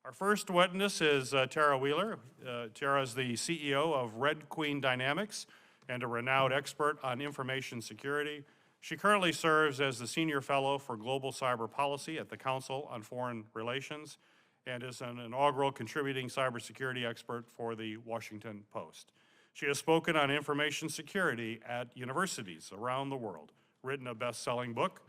Our first witness is Tara Wheeler. Tara is the CEO of Red Queen Dynamics and a renowned expert on information security. She currently serves as the Senior Fellow for Global Cyber Policy at the Council on Foreign Relations and is an inaugural contributing cybersecurity expert for the Washington Post. She has spoken on information security at universities around the world, written a best-selling book,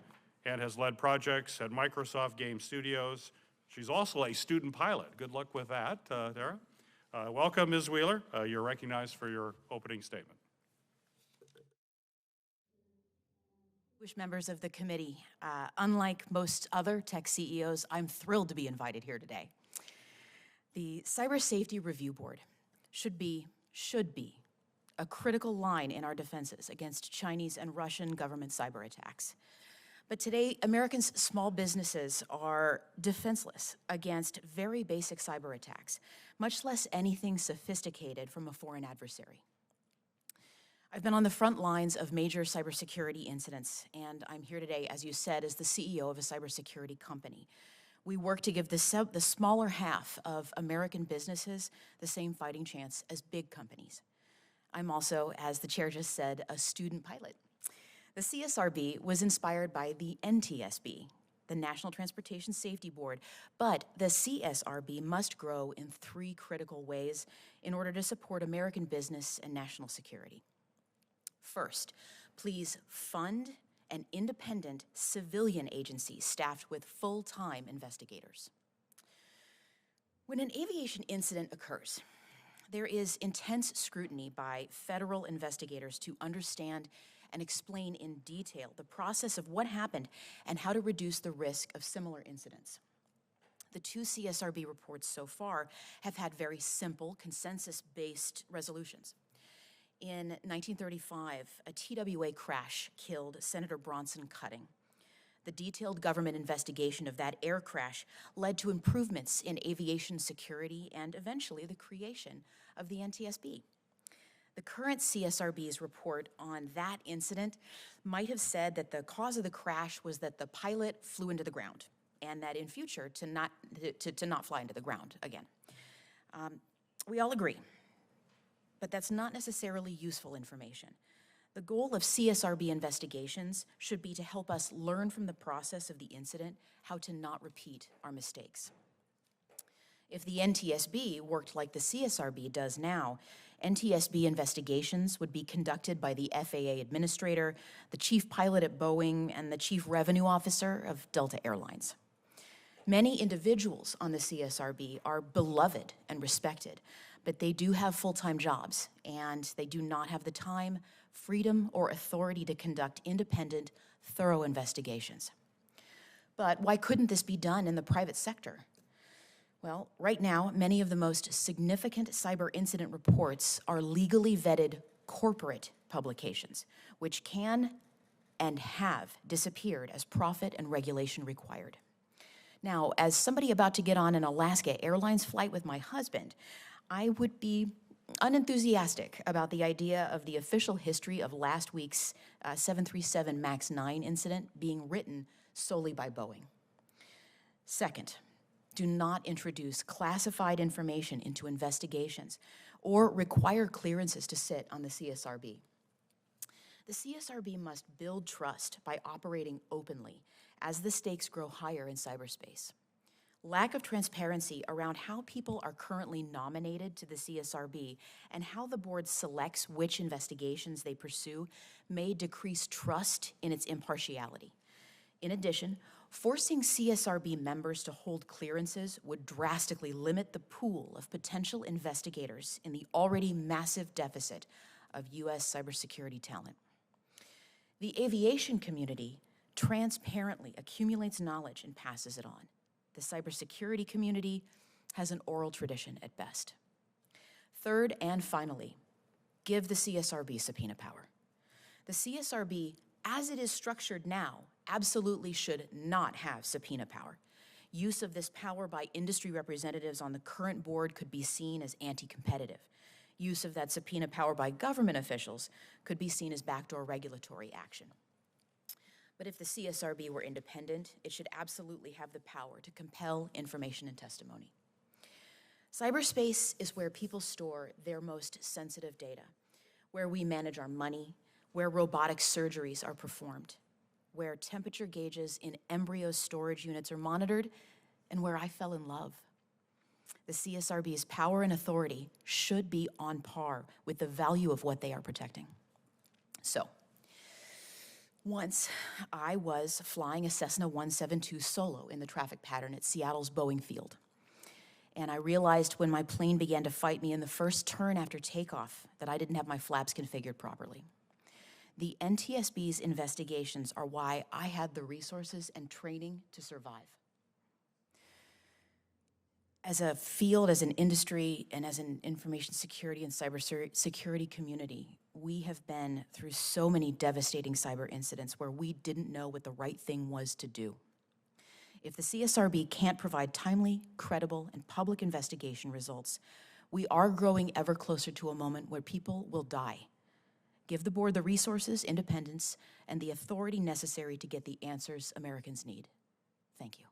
and has led projects at Microsoft Game Studios. She's also a student pilot. Good luck with that, Tara. Welcome, Ms. Wheeler. You're recognized for your opening statement. Distinguished members of the committee, unlike most other tech CEOs, I'm thrilled to be invited here today. The Cyber Safety Review Board should be a critical line in our defenses against Chinese and Russian government cyber attacks. But today, Americans' small businesses are defenseless against very basic cyber attacks, much less anything sophisticated from a foreign adversary. I've been on the front lines of major cybersecurity incidents, and I'm here today, as you said, as the CEO of a cybersecurity company. We work to give the smaller half of American businesses the same fighting chance as big companies. I'm also, as the chair just said, a student pilot. The CSRB was inspired by the NTSB, the National Transportation Safety Board, but the CSRB must grow in 3 critical ways in order to support American business and national security. First, please fund an independent civilian agency staffed with full-time investigators. When an aviation incident occurs, there is intense scrutiny by federal investigators to understand and explain in detail the process of what happened and how to reduce the risk of similar incidents. The 2 CSRB reports so far have had very simple, consensus-based resolutions. In 1935, a TWA crash killed Senator Bronson Cutting. The detailed government investigation of that air crash led to improvements in aviation security and eventually the creation of the NTSB. The current CSRB's report on that incident might have said that the cause of the crash was that the pilot flew into the ground and that in future to not fly into the ground again. We all agree. But that's not necessarily useful information. The goal of CSRB investigations should be to help us learn from the process of the incident how to not repeat our mistakes. If the NTSB worked like the CSRB does now, NTSB investigations would be conducted by the FAA administrator, the chief pilot at Boeing, and the chief revenue officer of Delta Airlines. Many individuals on the CSRB are beloved and respected, but they do have full-time jobs, and they do not have the time, freedom, or authority to conduct independent, thorough investigations. But why couldn't this be done in the private sector? Well, right now, many of the most significant cyber incident reports are legally vetted corporate publications, which can and have disappeared as profit and regulation required. Now, as somebody about to get on an Alaska Airlines flight with my husband, I would be unenthusiastic about the idea of the official history of last week's 737 MAX 9 incident being written solely by Boeing. Second, do not introduce classified information into investigations or require clearances to sit on the CSRB. The CSRB must build trust by operating openly as the stakes grow higher in cyberspace. Lack of transparency around how people are currently nominated to the CSRB and how the board selects which investigations they pursue may decrease trust in its impartiality. In addition, forcing CSRB members to hold clearances would drastically limit the pool of potential investigators in the already massive deficit of U.S. cybersecurity talent. The aviation community transparently accumulates knowledge and passes it on. The cybersecurity community has an oral tradition at best. Third and finally, give the CSRB subpoena power. The CSRB, as it is structured now, absolutely should not have subpoena power. Use of this power by industry representatives on the current board could be seen as anti-competitive. Use of that subpoena power by government officials could be seen as backdoor regulatory action. But if the CSRB were independent, it should absolutely have the power to compel information and testimony. Cyberspace is where people store their most sensitive data, where we manage our money, where robotic surgeries are performed, where temperature gauges in embryo storage units are monitored, and where I fell in love. The CSRB's power and authority should be on par with the value of what they are protecting. So, once I was flying a Cessna 172 solo in the traffic pattern at Seattle's Boeing Field. And I realized when my plane began to fight me in the first turn after takeoff that I didn't have my flaps configured properly. The NTSB's investigations are why I had the resources and training to survive. As a field, as an industry, and as an information security and cybersecurity community, we have been through so many devastating cyber incidents where we didn't know what the right thing was to do. If the CSRB can't provide timely, credible, and public investigation results, we are growing ever closer to a moment where people will die. Give the board the resources, independence, and the authority necessary to get the answers Americans need. Thank you.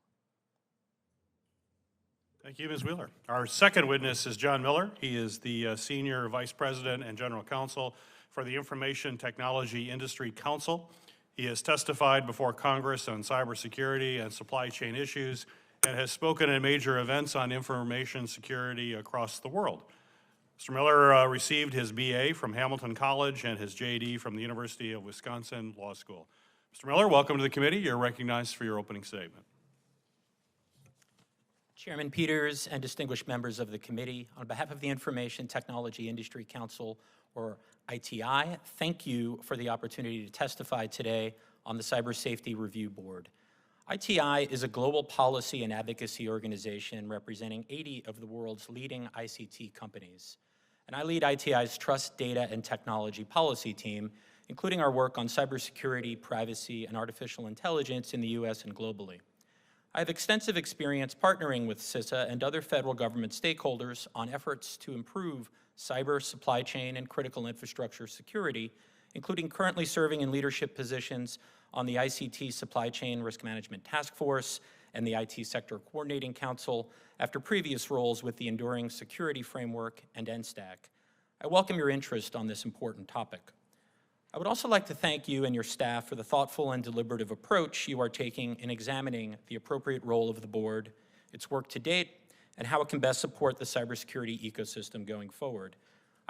Thank you, Ms. Wheeler. Our second witness is John Miller. He is the Senior Vice President and General Counsel for the Information Technology Industry Council. He has testified before Congress on cybersecurity and supply chain issues and has spoken at major events on information security across the world. Mr. Miller received his BA from Hamilton College and his JD from the University of Wisconsin Law School. Mr. Miller, welcome to the committee. You're recognized for your opening statement. Chairman Peters and distinguished members of the committee, on behalf of the Information Technology Industry Council, or ITI, thank you for the opportunity to testify today on the Cyber Safety Review Board. ITI is a global policy and advocacy organization representing 80 of the world's leading ICT companies. And I lead ITI's Trust, Data, and Technology Policy team, including our work on cybersecurity, privacy, and artificial intelligence in the US and globally. I have extensive experience partnering with CISA and other federal government stakeholders on efforts to improve cyber, supply chain, and critical infrastructure security, including currently serving in leadership positions on the ICT Supply Chain Risk Management Task Force and the IT Sector Coordinating Council after previous roles with the Enduring Security Framework and NSTAC. I welcome your interest on this important topic. I would also like to thank you and your staff for the thoughtful and deliberative approach you are taking in examining the appropriate role of the board, its work to date, and how it can best support the cybersecurity ecosystem going forward.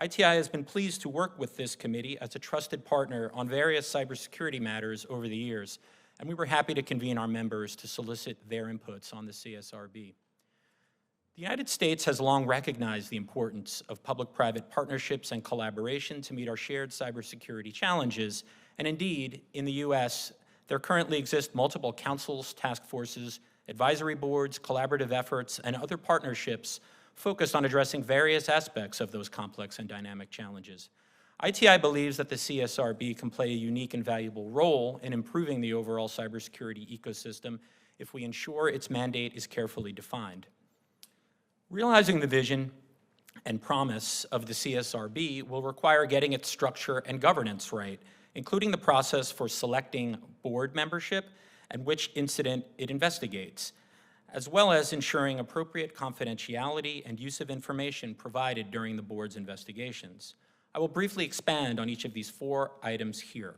ITI has been pleased to work with this committee as a trusted partner on various cybersecurity matters over the years, and we were happy to convene our members to solicit their inputs on the CSRB. The United States has long recognized the importance of public-private partnerships and collaboration to meet our shared cybersecurity challenges, and indeed, in the US, there currently exist multiple councils, task forces, advisory boards, collaborative efforts, and other partnerships focused on addressing various aspects of those complex and dynamic challenges. ITI believes that the CSRB can play a unique and valuable role in improving the overall cybersecurity ecosystem if we ensure its mandate is carefully defined. Realizing the vision and promise of the CSRB will require getting its structure and governance right, including the process for selecting board membership and which incident it investigates, as well as ensuring appropriate confidentiality and use of information provided during the board's investigations. I will briefly expand on each of these 4 items here.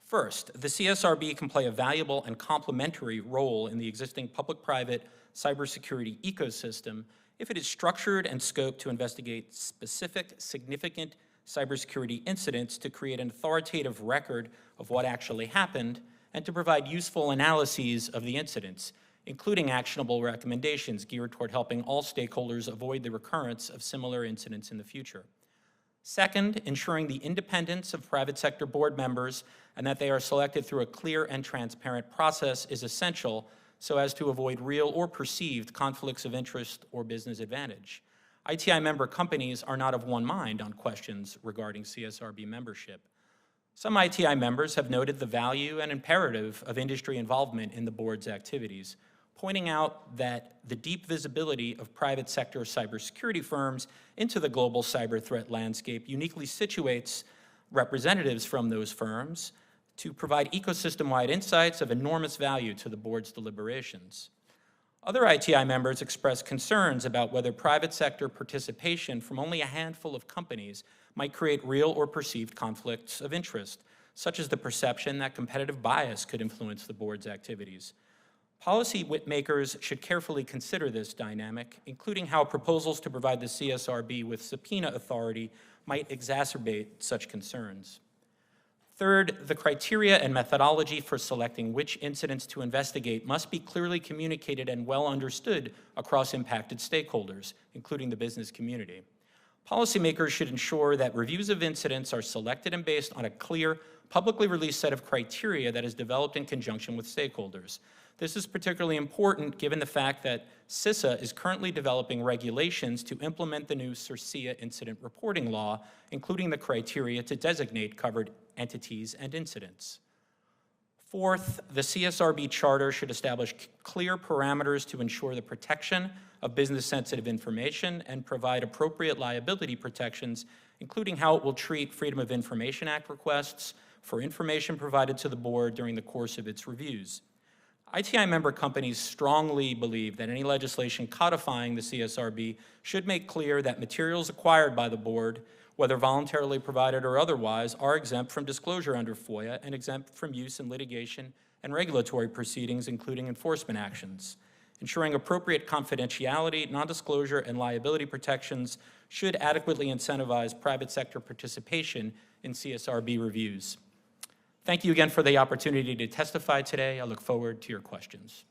First, the CSRB can play a valuable and complementary role in the existing public-private cybersecurity ecosystem if it is structured and scoped to investigate specific, significant cybersecurity incidents to create an authoritative record of what actually happened and to provide useful analyses of the incidents, including actionable recommendations geared toward helping all stakeholders avoid the recurrence of similar incidents in the future. Second, ensuring the independence of private sector board members and that they are selected through a clear and transparent process is essential so as to avoid real or perceived conflicts of interest or business advantage. ITI member companies are not of one mind on questions regarding CSRB membership. Some ITI members have noted the value and imperative of industry involvement in the board's activities, pointing out that the deep visibility of private sector cybersecurity firms into the global cyber threat landscape uniquely situates representatives from those firms to provide ecosystem-wide insights of enormous value to the board's deliberations. Other ITI members expressed concerns about whether private sector participation from only a handful of companies might create real or perceived conflicts of interest, such as the perception that competitive bias could influence the board's activities. Policy makers should carefully consider this dynamic, including how proposals to provide the CSRB with subpoena authority might exacerbate such concerns. Third, the criteria and methodology for selecting which incidents to investigate must be clearly communicated and well understood across impacted stakeholders, including the business community. Policymakers should ensure that reviews of incidents are selected and based on a clear, publicly released set of criteria that is developed in conjunction with stakeholders. This is particularly important given the fact that CISA is currently developing regulations to implement the new CERCIA incident reporting law, including the criteria to designate covered entities and incidents. Fourth, the CSRB charter should establish clear parameters to ensure the protection of business-sensitive information and provide appropriate liability protections, including how it will treat Freedom of Information Act requests for information provided to the board during the course of its reviews. ITI member companies strongly believe that any legislation codifying the CSRB should make clear that materials acquired by the board, whether voluntarily provided or otherwise, are exempt from disclosure under FOIA and exempt from use in litigation and regulatory proceedings, including enforcement actions. Ensuring appropriate confidentiality, non-disclosure, and liability protections should adequately incentivize private sector participation in CSRB reviews. Thank you again for the opportunity to testify today. I look forward to your questions.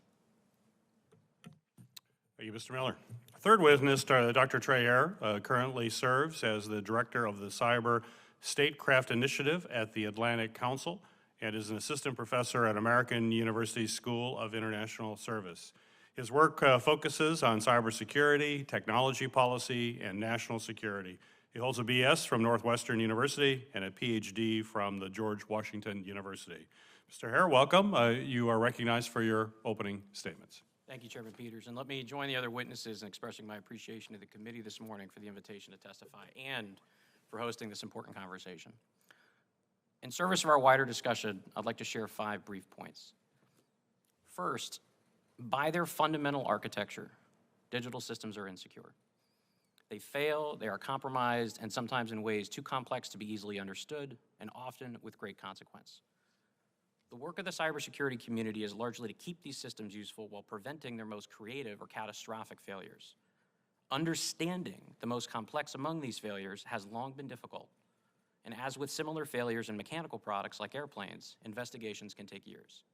Thank you, Mr. Miller. Third witness, Dr. Treyer, currently serves as the director of the Cyber Statecraft Initiative at the Atlantic Council and is an assistant professor at American University School of International Service. His work focuses on cybersecurity, technology policy, and national security. He holds a BS from Northwestern University and a PhD from the George Washington University. Mr. Hare, welcome. You are recognized for your opening statements. Thank you, Chairman Peters, and let me join the other witnesses in expressing my appreciation to the committee this morning for the invitation to testify and for hosting this important conversation. In service of our wider discussion, I'd like to share 5 brief points. First, by their fundamental architecture, digital systems are insecure. They fail, they are compromised, and sometimes in ways too complex to be easily understood, and often with great consequence. The work of the cybersecurity community is largely to keep these systems useful while preventing their most creative or catastrophic failures. Understanding the most complex among these failures has long been difficult, and as with similar failures in mechanical products like airplanes, investigations can take years.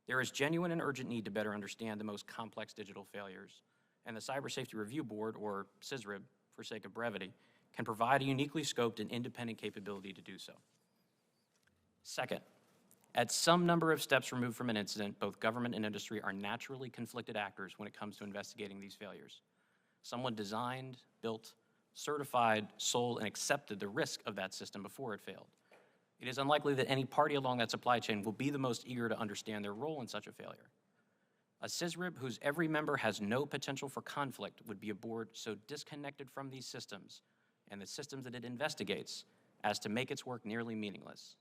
There is genuine and urgent need to better understand the most complex digital failures, and the Cyber Safety Review Board, or CSRB for sake of brevity, can provide a uniquely scoped and independent capability to do so. Second, at some number of steps removed from an incident, both government and industry are naturally conflicted actors when it comes to investigating these failures. Someone designed, built, certified, sold, and accepted the risk of that system before it failed. It is unlikely that any party along that supply chain will be the most eager to understand their role in such a failure. A CSRB whose every member has no potential for conflict would be a board so disconnected from these systems and the systems that it investigates as to make its work nearly meaningless.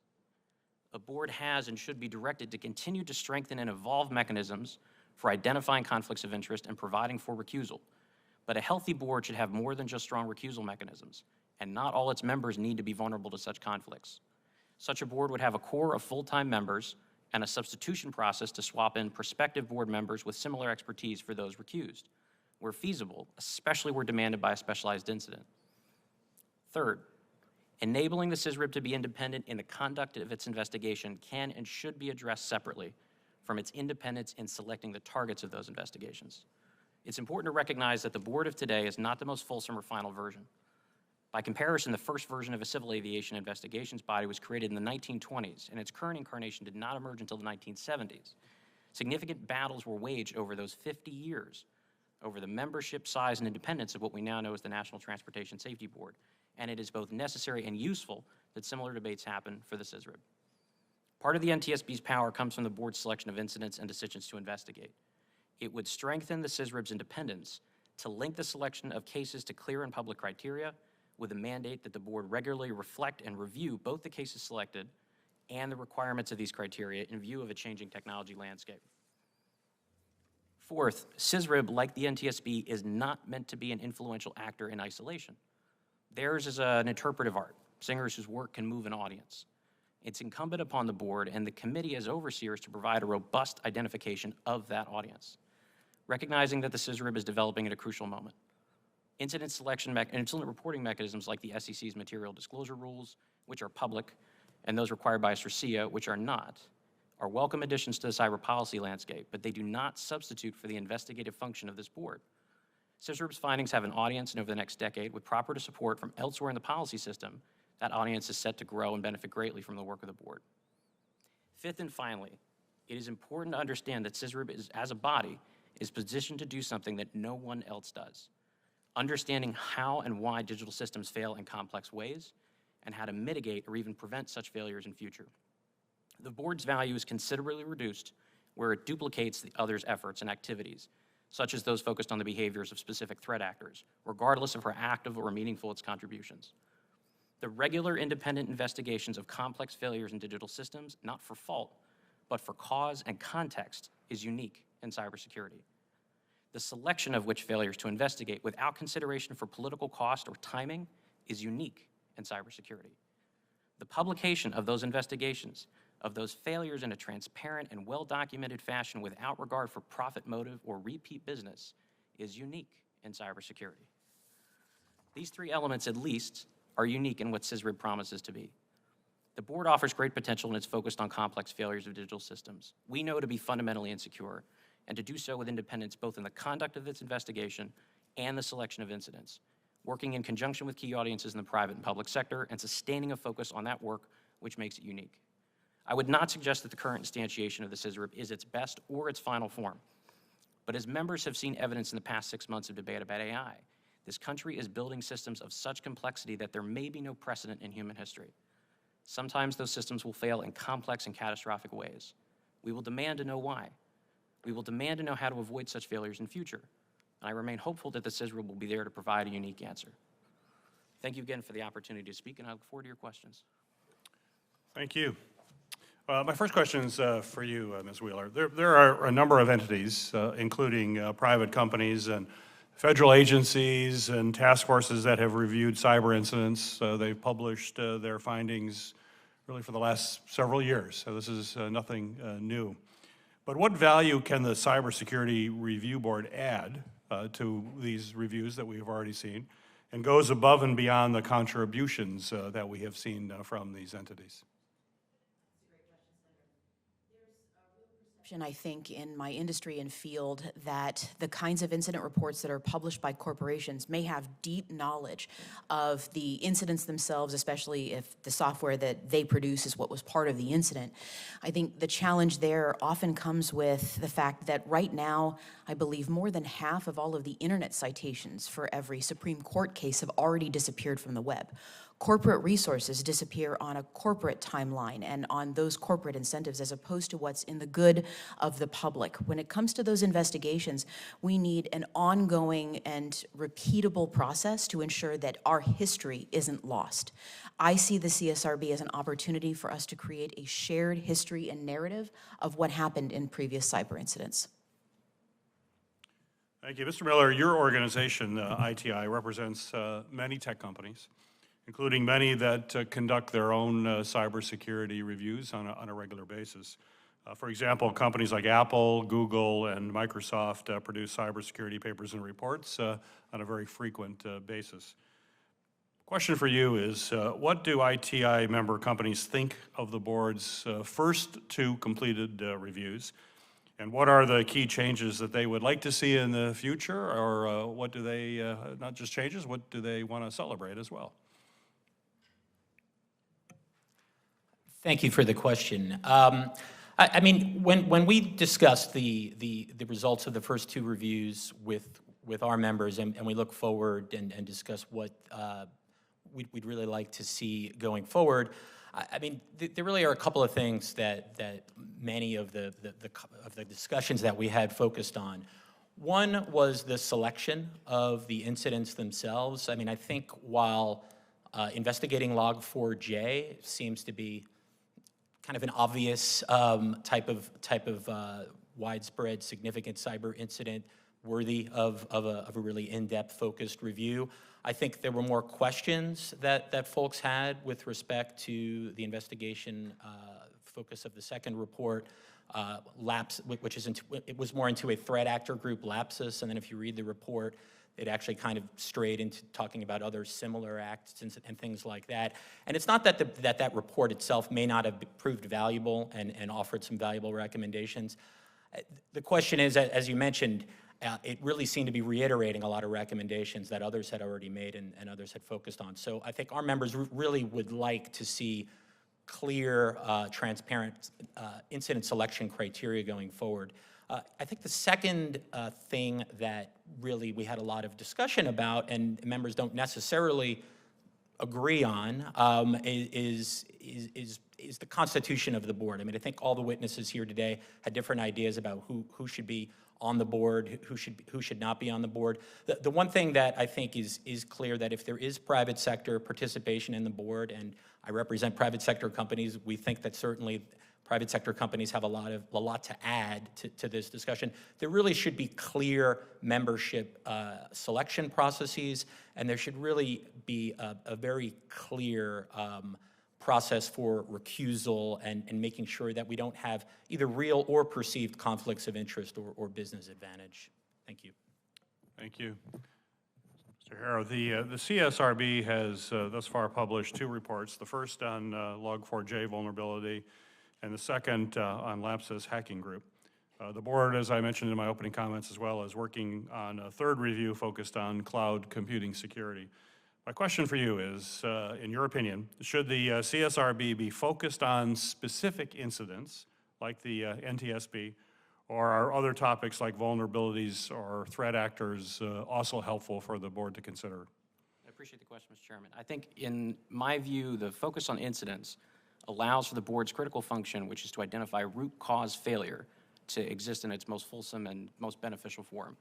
A board has and should be directed to continue to strengthen and evolve mechanisms for identifying conflicts of interest and providing for recusal. But a healthy board should have more than just strong recusal mechanisms, and not all its members need to be vulnerable to such conflicts. Such a board would have a core of full-time members and a substitution process to swap in prospective board members with similar expertise for those recused, where feasible, especially where demanded by a specialized incident. Third, enabling the CSRB to be independent in the conduct of its investigation can and should be addressed separately from its independence in selecting the targets of those investigations. It's important to recognize that the board of today is not the most fulsome or final version. By comparison, the first version of a civil aviation investigations body was created in the 1920s, and its current incarnation did not emerge until the 1970s. Significant battles were waged over those 50 years over the membership size and independence of what we now know as the National Transportation Safety Board, and it is both necessary and useful that similar debates happen for the CSRB. Part of the NTSB's power comes from the board's selection of incidents and decisions to investigate. It would strengthen the CSRB's independence to link the selection of cases to clear and public criteria with a mandate that the board regularly reflect and review both the cases selected and the requirements of these criteria in view of a changing technology landscape. Fourth, CISRIB, like the NTSB, is not meant to be an influential actor in isolation. Theirs is an interpretive art, singers whose work can move an audience. It's incumbent upon the board and the committee as overseers to provide a robust identification of that audience, recognizing that the CISRIB is developing at a crucial moment. Incident reporting mechanisms like the SEC's material disclosure rules, which are public, and those required by SRCIA, which are not, are welcome additions to the cyber policy landscape, but they do not substitute for the investigative function of this board. CISRIB's findings have an audience, and over the next decade, with proper support from elsewhere in the policy system, that audience is set to grow and benefit greatly from the work of the board. Fifth and finally, it is important to understand that CISRIB as a body is positioned to do something that no one else does. Understanding how and why digital systems fail in complex ways, and how to mitigate or even prevent such failures in future. The board's value is considerably reduced where it duplicates the others' efforts and activities, such as those focused on the behaviors of specific threat actors, regardless of how active or meaningful its contributions. The regular independent investigations of complex failures in digital systems, not for fault, but for cause and context, is unique in cybersecurity. The selection of which failures to investigate without consideration for political cost or timing is unique in cybersecurity. The publication of those investigations, of those failures in a transparent and well-documented fashion without regard for profit motive or repeat business is unique in cybersecurity. These three elements, at least, are unique in what CISRIB promises to be. The board offers great potential and is focused on complex failures of digital systems. We know to be fundamentally insecure, and to do so with independence both in the conduct of its investigation and the selection of incidents, working in conjunction with key audiences in the private and public sector and sustaining a focus on that work which makes it unique. I would not suggest that the current instantiation of the CISRIB is its best or its final form, but as members have seen evidence in the past 6 months of debate about AI, this country is building systems of such complexity that there may be no precedent in human history. Sometimes those systems will fail in complex and catastrophic ways. We will demand to know why. We will demand to know how to avoid such failures in future. And I remain hopeful that the CISRIB will be there to provide a unique answer. Thank you again for the opportunity to speak, and I look forward to your questions. Thank you. My first question is for you, Ms. Wheeler. There are a number of entities, including private companies and federal agencies and task forces that have reviewed cyber incidents. They've published their findings really for the last several years, so this is nothing new. But what value can the Cybersecurity Review Board add to these reviews that we've already seen, and goes above and beyond the contributions that we have seen from these entities? I think in my industry and field that the kinds of incident reports that are published by corporations may have deep knowledge of the incidents themselves, especially if the software that they produce is what was part of the incident. I think the challenge there often comes with the fact that right now, I believe more than half of all of the internet citations for every Supreme Court case have already disappeared from the web. Corporate resources disappear on a corporate timeline and on those corporate incentives as opposed to what's in the good of the public. When it comes to those investigations, we need an ongoing and repeatable process to ensure that our history isn't lost. I see the CSRB as an opportunity for us to create a shared history and narrative of what happened in previous cyber incidents. Thank you. Mr. Miller, your organization, ITI, represents many tech companies, including many that conduct their own cybersecurity reviews on a regular basis. For example, companies like Apple, Google, and Microsoft produce cybersecurity papers and reports on a very frequent basis. Question for you is, what do ITI member companies think of the board's first two completed reviews? And what are the key changes that they would like to see in the future? Or what do they, not just changes, what do they want to celebrate as well? Thank you for the question. I mean, when we discuss the results of the first two reviews with our members and we look forward and discuss what we'd really like to see going forward, I mean, there really are a couple of things that many of the discussions that we had focused on. One was the selection of the incidents themselves. I mean, I think while investigating Log4j seems to be kind of an obvious type of widespread, significant cyber incident worthy of a really in-depth, focused review. I think there were more questions that folks had with respect to the investigation focus of the second report, which is it was more into a threat actor group, lapsus, and then if you read the report, it actually kind of strayed into talking about other similar acts and things like that. And it's not that that report itself may not have proved valuable and offered some valuable recommendations. The question is, as you mentioned, it really seemed to be reiterating a lot of recommendations that others had already made and others had focused on. So I think our members really would like to see clear, transparent incident selection criteria going forward. I think the second thing that really we had a lot of discussion about and members don't necessarily agree on is the constitution of the board. I mean, I think all the witnesses here today had different ideas about who should be on the board, who should not be on the board. The one thing that I think is clear, that if there is private sector participation in the board, and I represent private sector companies, we think that certainly private sector companies have a lot to add to this discussion. There really should be clear membership selection processes, and there should really be a very clear process for recusal and making sure that we don't have either real or perceived conflicts of interest or business advantage. Thank you. Thank you. Mr. Harrow, the CSRB has thus far published 2 reports, the first on Log4j vulnerability and the second on Lapsus hacking group. The board, as I mentioned in my opening comments as well, is working on a 3rd review focused on cloud computing security. My question for you is, in your opinion, should the CSRB be focused on specific incidents like the NTSB, or are other topics like vulnerabilities or threat actors also helpful for the board to consider? I appreciate the question, Mr. Chairman. I think in my view, the focus on incidents allows for the board's critical function, which is to identify root cause failure, to exist in its most fulsome and most beneficial form.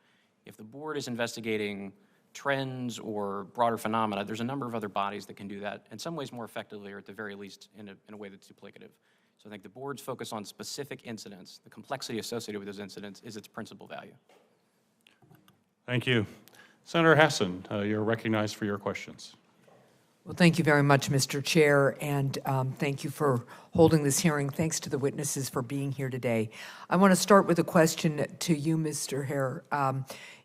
If the board is investigating trends or broader phenomena, there's a number of other bodies that can do that, in some ways more effectively, or at the very least in a way that's duplicative. So I think the board's focus on specific incidents, the complexity associated with those incidents, is its principal value. Thank you. Senator Hassan, you're recognized for your questions. Well, thank you very much, Mr. Chair, and thank you for holding this hearing. Thanks to the witnesses for being here today. I want to start with a question to you, Mr. Hare.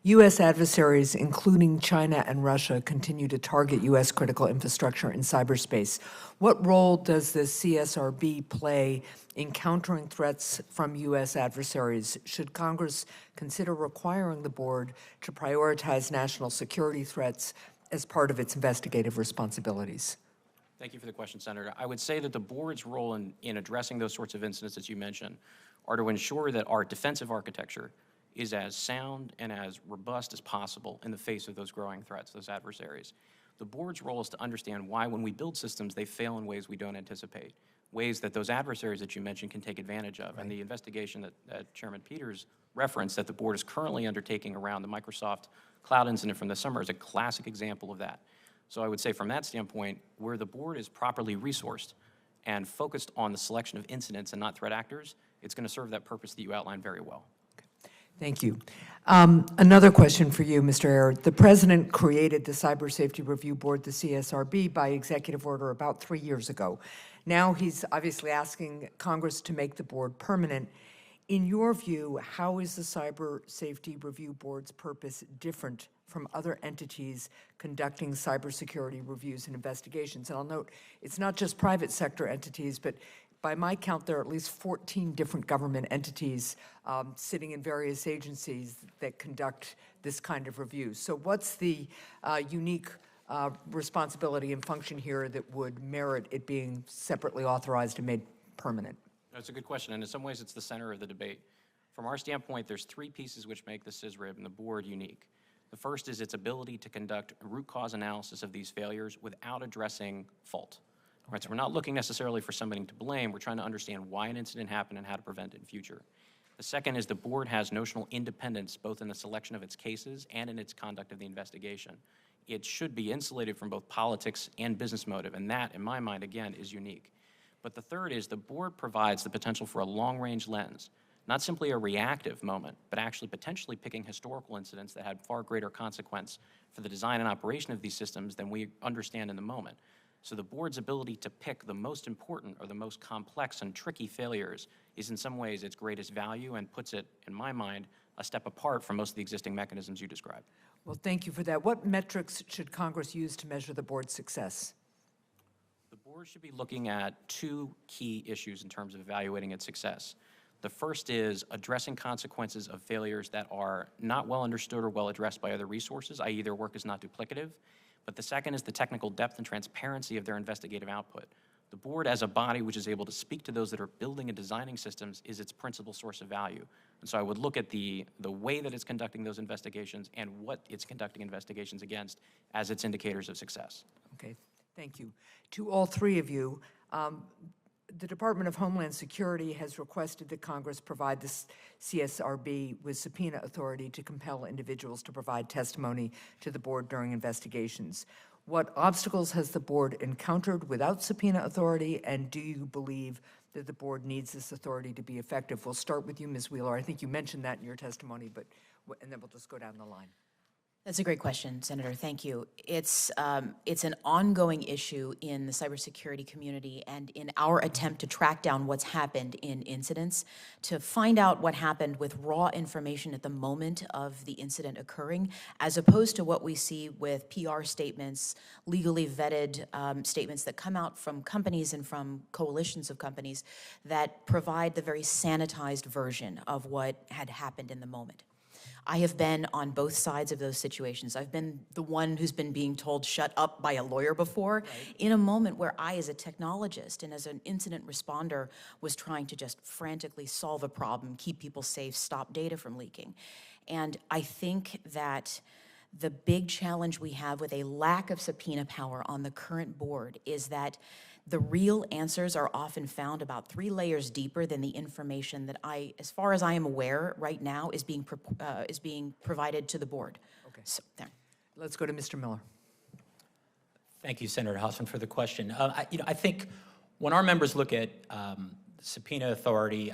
U.S. adversaries, including China and Russia, continue to target U.S. critical infrastructure in cyberspace. What role does the CSRB play in countering threats from U.S. adversaries? Should Congress consider requiring the board to prioritize national security threats as part of its investigative responsibilities? Thank you for the question, Senator. I would say that the board's role in addressing those sorts of incidents that you mentioned are to ensure that our defensive architecture is as sound and as robust as possible in the face of those growing threats, those adversaries. The board's role is to understand why, when we build systems, they fail in ways we don't anticipate, ways that those adversaries that you mentioned can take advantage of. Right. And the investigation that Chairman Peters referenced that the board is currently undertaking around the Microsoft cloud incident from this summer is a classic example of that. So I would say from that standpoint, where the board is properly resourced and focused on the selection of incidents and not threat actors, it's going to serve that purpose that you outlined very well. Thank you. Another question for you, Mr. Hare. The President created the Cyber Safety Review Board, the CSRB, by executive order about 3 years ago. Now he's obviously asking Congress to make the board permanent. In your view, how is the Cyber Safety Review Board's purpose different from other entities conducting cybersecurity reviews and investigations? And I'll note, it's not just private sector entities, but by my count, there are at least 14 different government entities sitting in various agencies that conduct this kind of review. So what's the unique responsibility and function here that would merit it being separately authorized and made permanent? That's a good question, and in some ways it's the center of the debate. From our standpoint, there's 3 pieces which make the CSRB and the board unique. The first is its ability to conduct a root cause analysis of these failures without addressing fault. Right, so we're not looking necessarily for somebody to blame. We're trying to understand why an incident happened and how to prevent it in future. The second is the board has notional independence both in the selection of its cases and in its conduct of the investigation. It should be insulated from both politics and business motive, and that, in my mind, again, is unique. But the third is the board provides the potential for a long-range lens not simply a reactive moment, but actually potentially picking historical incidents that had far greater consequence for the design and operation of these systems than we understand in the moment. So the board's ability to pick the most important or the most complex and tricky failures is in some ways its greatest value and puts it, in my mind, a step apart from most of the existing mechanisms you described. Well, thank you for that. What metrics should Congress use to measure the board's success? The board should be looking at two key issues in terms of evaluating its success. The first is addressing consequences of failures that are not well understood or well addressed by other resources, i.e. their work is not duplicative. But the second is the technical depth and transparency of their investigative output. The board, as a body which is able to speak to those that are building and designing systems, is its principal source of value. And so I would look at the way that it's conducting those investigations and what it's conducting investigations against as its indicators of success. Okay, thank you. To all three of you, the Department of Homeland Security has requested that Congress provide the CSRB with subpoena authority to compel individuals to provide testimony to the board during investigations. What obstacles has the board encountered without subpoena authority, and do you believe that the board needs this authority to be effective? We'll start with you, Ms. Wheeler. I think you mentioned that in your testimony, and then we'll just go down the line. That's a great question, Senator. Thank you. It's an ongoing issue in the cybersecurity community and in our attempt to track down what's happened in incidents, to find out what happened with raw information at the moment of the incident occurring, as opposed to what we see with PR statements, legally vetted statements that come out from companies and from coalitions of companies that provide the very sanitized version of what had happened in the moment. I have been on both sides of those situations. I've been the one who's been being told shut up by a lawyer before, in a moment where I, as a technologist and as an incident responder, was trying to just frantically solve a problem, keep people safe, stop data from leaking. And I think that the big challenge we have with a lack of subpoena power on the current board is that the real answers are often found about 3 layers deeper than the information that as far as I am aware right now, is being provided to the board. Okay. So, there. Let's go to Mr. Miller. Thank you, Senator Hausman, for the question. I think when our members look at subpoena authority,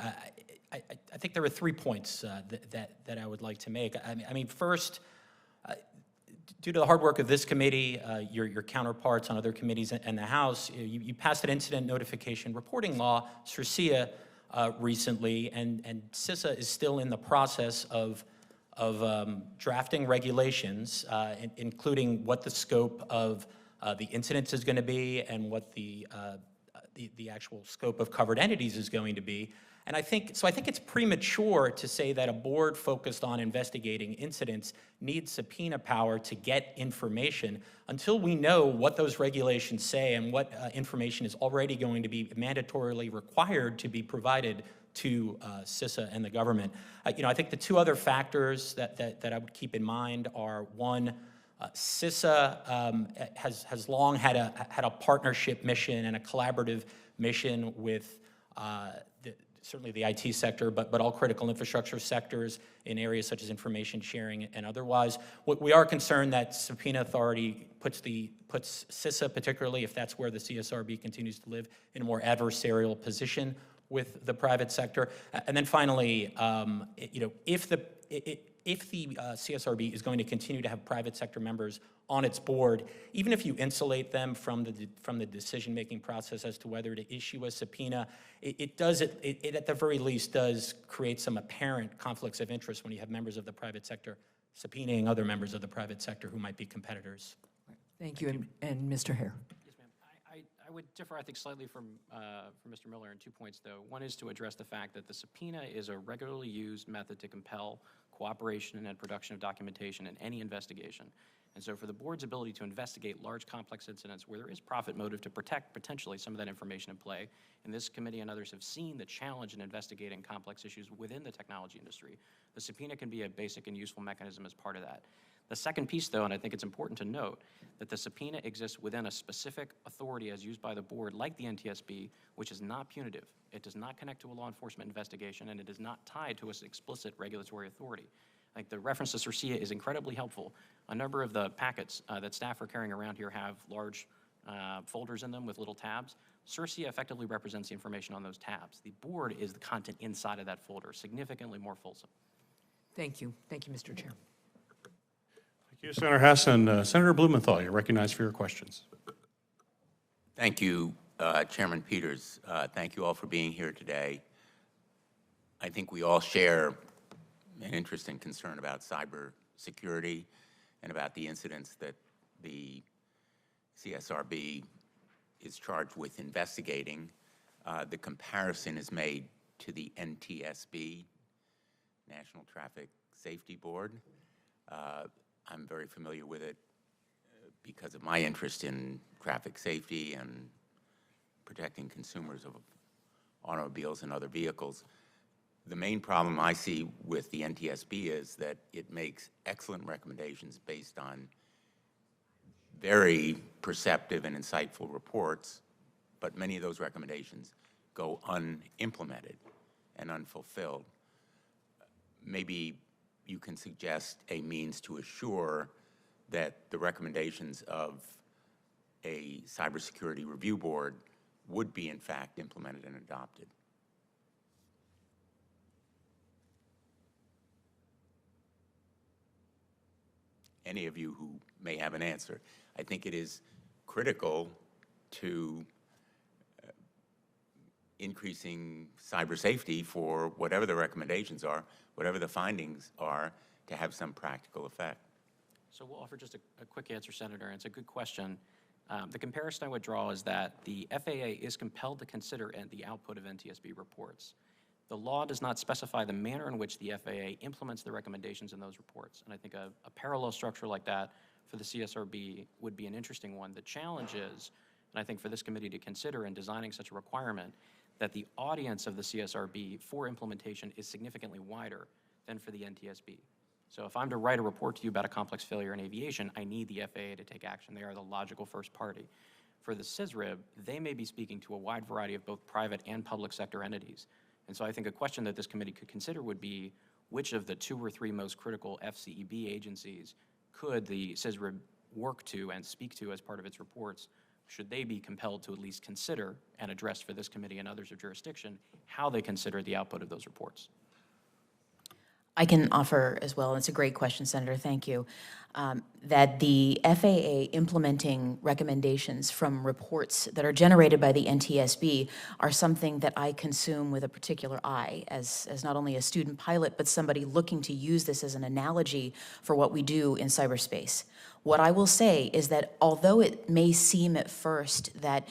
I think there are 3 points that I would like to make. I mean, first, due to the hard work of this committee, your counterparts on other committees in the House, you passed an incident notification reporting law, SRCIA, recently, and CISA is still in the process of drafting regulations, including what the scope of the incidents is going to be and what the actual scope of covered entities is going to be. And I think it's premature to say that a board focused on investigating incidents needs subpoena power to get information until we know what those regulations say and what information is already going to be mandatorily required to be provided to CISA and the government. I think the 2 other factors that I would keep in mind are, one, CISA has long had a partnership mission and a collaborative mission with certainly the IT sector, but all critical infrastructure sectors in areas such as information sharing and otherwise. We are concerned that subpoena authority puts CISA, particularly if that's where the CSRB continues to live, in a more adversarial position with the private sector. And then finally, if the CSRB is going to continue to have private sector members on its board, even if you insulate them from the decision-making process as to whether to issue a subpoena, it at the very least does create some apparent conflicts of interest when you have members of the private sector subpoenaing other members of the private sector who might be competitors. Thank you. And Mr. Hare. Yes, ma'am. I would differ, I think, slightly from Mr. Miller in 2 points, though. One is to address the fact that the subpoena is a regularly used method to compel cooperation and production of documentation in any investigation. And so for the board's ability to investigate large, complex incidents where there is profit motive to protect potentially some of that information in play, and this committee and others have seen the challenge in investigating complex issues within the technology industry, the subpoena can be a basic and useful mechanism as part of that. The second piece, though, and I think it's important to note, that the subpoena exists within a specific authority as used by the board, like the NTSB, which is not punitive. It does not connect to a law enforcement investigation, and it is not tied to an explicit regulatory authority. I think the reference to SRCIA is incredibly helpful. A number of the packets that staff are carrying around here have large folders in them with little tabs. CIRCIA effectively represents the information on those tabs. The board is the content inside of that folder, significantly more fulsome. Thank you. Thank you, Mr. Chair. Thank you, Senator Hess. And Senator Blumenthal, you're recognized for your questions. Thank you, Chairman Peters. Thank you all for being here today. I think we all share an interest and concern about cyber security and about the incidents that the CSRB is charged with investigating. The comparison is made to the NTSB, National Traffic Safety Board. I'm very familiar with it because of my interest in traffic safety and protecting consumers of automobiles and other vehicles. The main problem I see with the NTSB is that it makes excellent recommendations based on very perceptive and insightful reports, but many of those recommendations go unimplemented and unfulfilled. Maybe you can suggest a means to assure that the recommendations of a cybersecurity review board would be in fact implemented and adopted. Any of you who may have an answer. I think it is critical to increasing cyber safety for whatever the recommendations are, whatever the findings are, to have some practical effect. So we'll offer just a quick answer, Senator, and it's a good question. The comparison I would draw is that the FAA is compelled to consider the output of NTSB reports. The law does not specify the manner in which the FAA implements the recommendations in those reports. And I think a parallel structure like that for the CSRB would be an interesting one. The challenge is, and I think for this committee to consider in designing such a requirement, that the audience of the CSRB for implementation is significantly wider than for the NTSB. So if I'm to write a report to you about a complex failure in aviation, I need the FAA to take action. They are the logical first party. For the CISRIB, they may be speaking to a wide variety of both private and public sector entities. And so I think a question that this committee could consider would be, which of the 2 or 3 most critical FCEB agencies could the CISRIB work to and speak to as part of its reports? Should they be compelled to at least consider and address for this committee and others of jurisdiction how they consider the output of those reports? I can offer as well, and it's a great question, Senator, thank you, that the FAA implementing recommendations from reports that are generated by the NTSB are something that I consume with a particular eye as not only a student pilot, but somebody looking to use this as an analogy for what we do in cyberspace. What I will say is that although it may seem at first that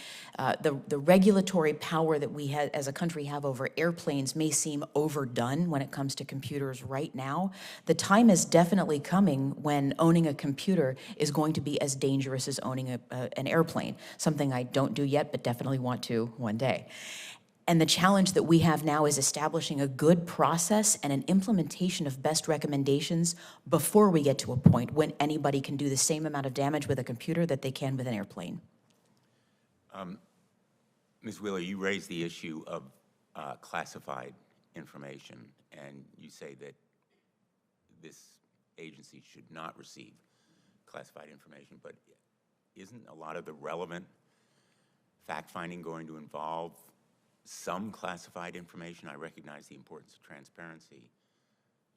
the regulatory power that we as a country have over airplanes may seem overdone when it comes to computers right now, the time is definitely coming when owning a computer is going to be as dangerous as owning an airplane, something I don't do yet but definitely want to one day. And the challenge that we have now is establishing a good process and an implementation of best recommendations before we get to a point when anybody can do the same amount of damage with a computer that they can with an airplane. Ms. Wheeler, you raised the issue of classified information, and you say that this agency should not receive classified information, but isn't a lot of the relevant fact-finding going to involve some classified information? I recognize the importance of transparency,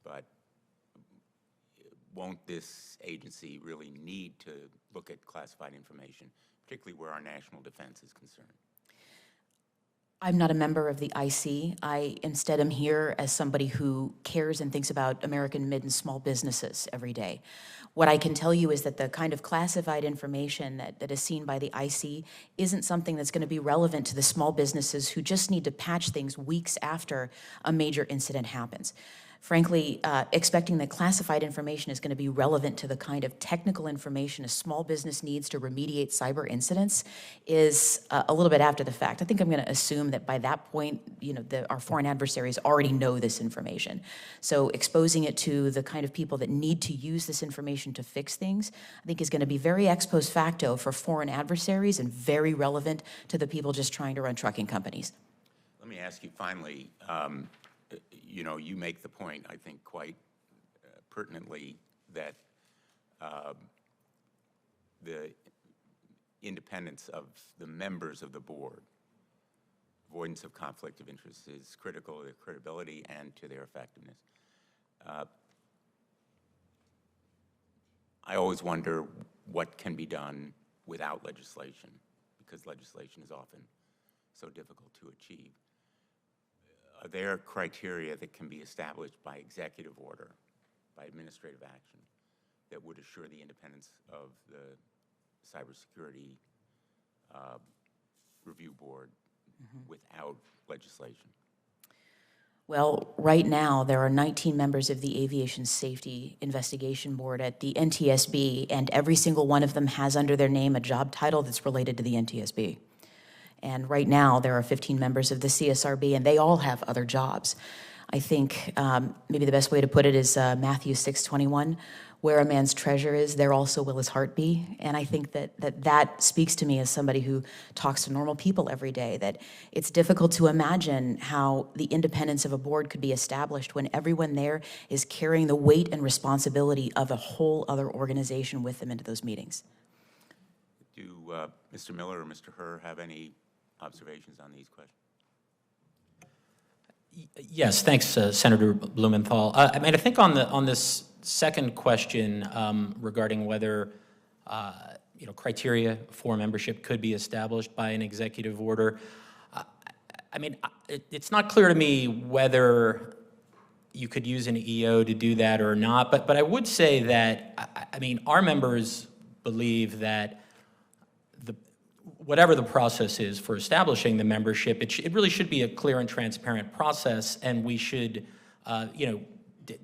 but won't this agency really need to look at classified information, particularly where our national defense is concerned? I'm not a member of the IC. I instead am here as somebody who cares and thinks about American mid and small businesses every day. What I can tell you is that the kind of classified information that is seen by the IC isn't something that's going to be relevant to the small businesses who just need to patch things weeks after a major incident happens. Frankly, expecting that classified information is going to be relevant to the kind of technical information a small business needs to remediate cyber incidents is a little bit after the fact. I think I'm going to assume that by that point, our foreign adversaries already know this information. So exposing it to the kind of people that need to use this information to fix things, I think is going to be very ex post facto for foreign adversaries and very relevant to the people just trying to run trucking companies. Let me ask you finally, you make the point, I think, quite pertinently that the independence of the members of the board avoidance of conflict of interest is critical to their credibility and to their effectiveness. I always wonder what can be done without legislation, because legislation is often so difficult to achieve. Are there criteria that can be established by executive order, by administrative action, that would assure the independence of the cybersecurity review board without legislation? Well, right now, there are 19 members of the Aviation Safety Investigation Board at the NTSB, and every single one of them has under their name a job title that's related to the NTSB. And right now, there are 15 members of the CSRB, and they all have other jobs. I think maybe the best way to put it is Matthew 6:21, where a man's treasure is, there also will his heart be. And I think that speaks to me as somebody who talks to normal people every day, that it's difficult to imagine how the independence of a board could be established when everyone there is carrying the weight and responsibility of a whole other organization with them into those meetings. Do Mr. Miller or Mr. Herr have any observations on these questions? Yes, thanks, Senator Blumenthal. I mean, I think on this second question regarding whether criteria for membership could be established by an executive order, I mean, it's not clear to me whether you could use an EO to do that or not. But I would say that I mean, our members believe that whatever the process is for establishing the membership, it really should be a clear and transparent process, and we should,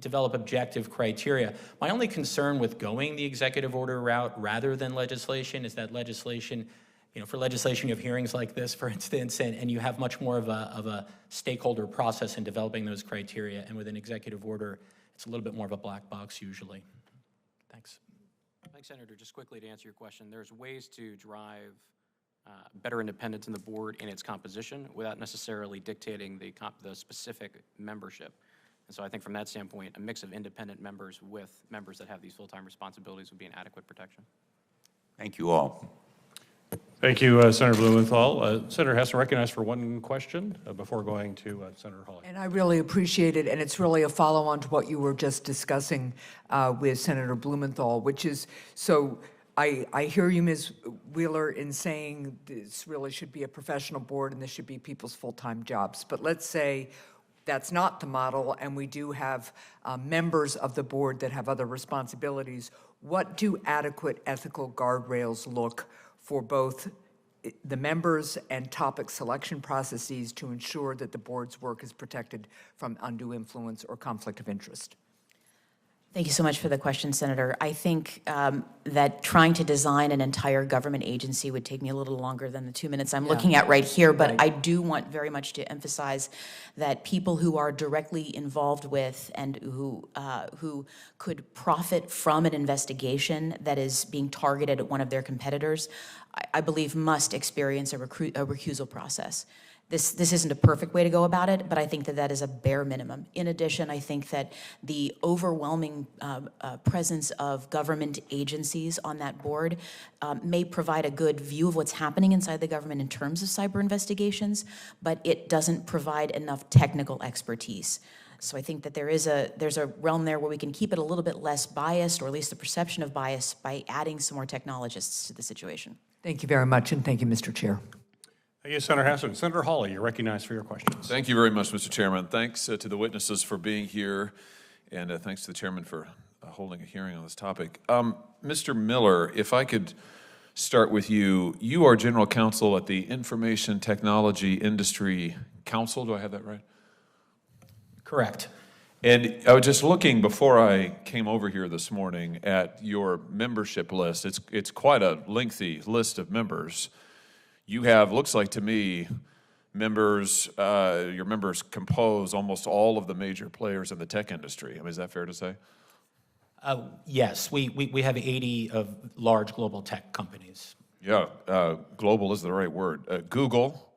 develop objective criteria. My only concern with going the executive order route rather than legislation is that legislation, for legislation you have hearings like this, for instance, and you have much more of a stakeholder process in developing those criteria, and with an executive order, it's a little bit more of a black box usually. Thanks. Thanks, Senator. Just quickly to answer your question, there's ways to drive better independence in the board in its composition without necessarily dictating the specific membership. And so I think from that standpoint, a mix of independent members with members that have these full-time responsibilities would be an adequate protection. Thank you all. Thank you, Senator Blumenthal. Senator Hess, recognized for one question before going to Senator Hawley. And I really appreciate it, and it's really a follow-on to what you were just discussing with Senator Blumenthal, which is, so I hear you, Ms. Wheeler, in saying this really should be a professional board and this should be people's full-time jobs. But let's say that's not the model, and we do have members of the board that have other responsibilities. What do adequate ethical guardrails look for both the members and topic selection processes to ensure that the board's work is protected from undue influence or conflict of interest? Thank you so much for the question, Senator. I think that trying to design an entire government agency would take me a little longer than the 2 minutes I'm looking at right here, but I do want very much to emphasize that people who are directly involved with and who could profit from an investigation that is being targeted at one of their competitors, I believe must experience a recusal process. This isn't a perfect way to go about it, but I think that is a bare minimum. In addition, I think that the overwhelming presence of government agencies on that board may provide a good view of what's happening inside the government in terms of cyber investigations, but it doesn't provide enough technical expertise. So I think that there's a realm there where we can keep it a little bit less biased, or at least the perception of bias, by adding some more technologists to the situation. Thank you very much, and thank you, Mr. Chair. Thank you, Senator Hassan. Senator Hawley, you're recognized for your questions. Thank you very much, Mr. Chairman. Thanks to the witnesses for being here, and thanks to the chairman for holding a hearing on this topic. Mr. Miller, if I could start with you. You are General Counsel at the Information Technology Industry Council. Do I have that right? Correct. And I was just looking before I came over here this morning at your membership list. It's quite a lengthy list of members. You have, looks like to me, members, your members compose almost all of the major players in the tech industry. I mean, is that fair to say? Yes, we have 80 of large global tech companies. Yeah, global is the right word. Google,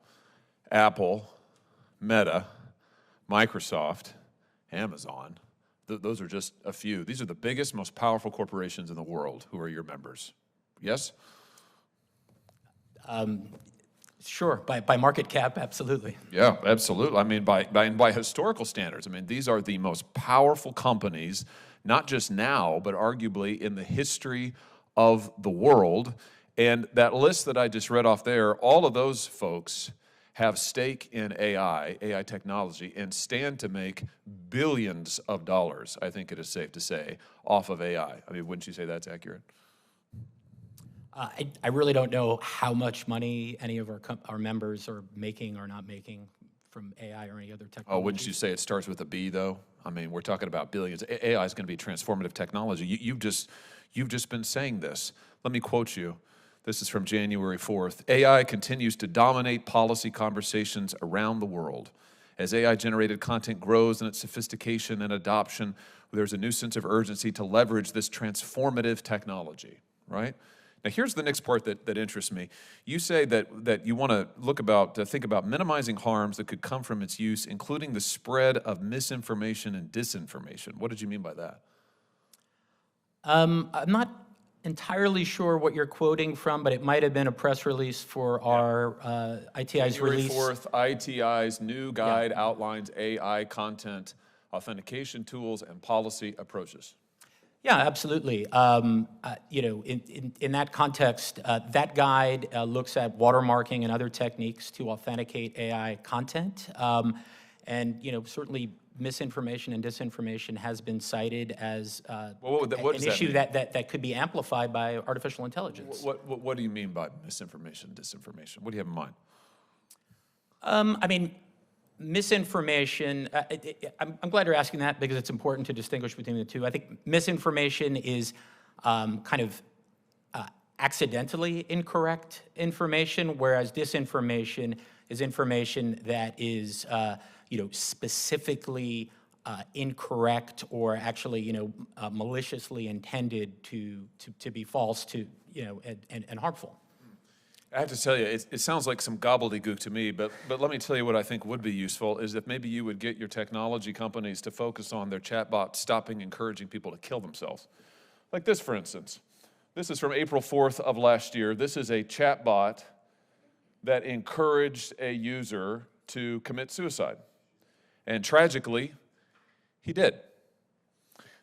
Apple, Meta, Microsoft, Amazon. Those are just a few. These are the biggest, most powerful corporations in the world who are your members. Yes? Sure, by market cap, absolutely. Yeah, absolutely. I mean, by historical standards, I mean, these are the most powerful companies, not just now, but arguably in the history of the world. And that list that I just read off there, all of those folks have stake in AI technology, and stand to make billions of dollars, I think it is safe to say, off of AI. I mean, wouldn't you say that's accurate? I really don't know how much money any of our members are making or not making from AI or any other technology. Oh, wouldn't you say it starts with a B, though? I mean, we're talking about billions. AI is going to be transformative technology. You've just been saying this. Let me quote you. This is from January 4th. AI continues to dominate policy conversations around the world. As AI-generated content grows in its sophistication and adoption, there's a new sense of urgency to leverage this transformative technology, right? Now, here's the next part that interests me. You say that you want to think about minimizing harms that could come from its use, including the spread of misinformation and disinformation. What did you mean by that? I'm not entirely sure what you're quoting from, but it might have been a press release for our ITI's January release. 4th, ITI's new guide outlines AI content authentication tools and policy approaches. Yeah, absolutely. You know, in that context, that guide looks at watermarking and other techniques to authenticate AI content. And, you know, certainly misinformation and disinformation has been cited as what an does that issue mean? that could be amplified by artificial intelligence. What do you mean by misinformation, disinformation? What do you have in mind? I mean, misinformation, I'm glad you're asking that because it's important to distinguish between the two. I think misinformation is kind of accidentally incorrect information, whereas disinformation is information that is, you know, specifically incorrect or actually, you know, maliciously intended to be false, to, you know, and harmful. I have to tell you, it sounds like some gobbledygook to me, but let me tell you what I think would be useful is if maybe you would get your technology companies to focus on their chatbot stopping encouraging people to kill themselves. Like this, for instance. This is from April 4th of last year. This is a chatbot that encouraged a user to commit suicide. And tragically, he did.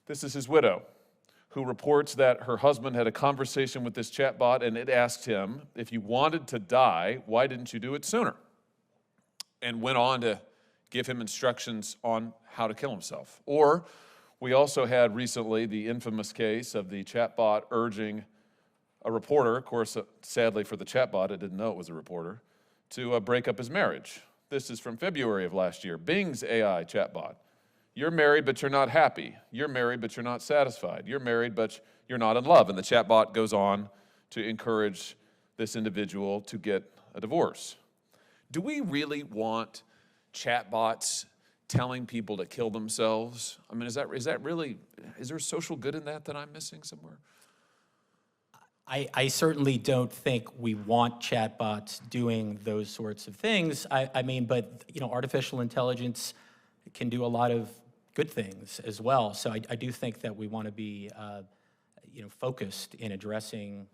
This is his widow, who reports that her husband had a conversation with this chatbot, and it asked him, if you wanted to die, why didn't you do it sooner? And went on to give him instructions on how to kill himself. Or we also had recently the infamous case of the chatbot urging a reporter, of course, sadly for the chatbot, it didn't know it was a reporter, to break up his marriage. This is from February of last year. Bing's AI chatbot. You're married, but you're not happy. You're married, but you're not satisfied. You're married, but you're not in love. And the chatbot goes on to encourage this individual to get a divorce. Do we really want chatbots telling people to kill themselves? I mean, is that really, is there social good in that I'm missing somewhere? I certainly don't think we want chatbots doing those sorts of things. I mean, but, you know, artificial intelligence can do a lot of good things as well. So I do think that we want to be, you know, focused in addressing,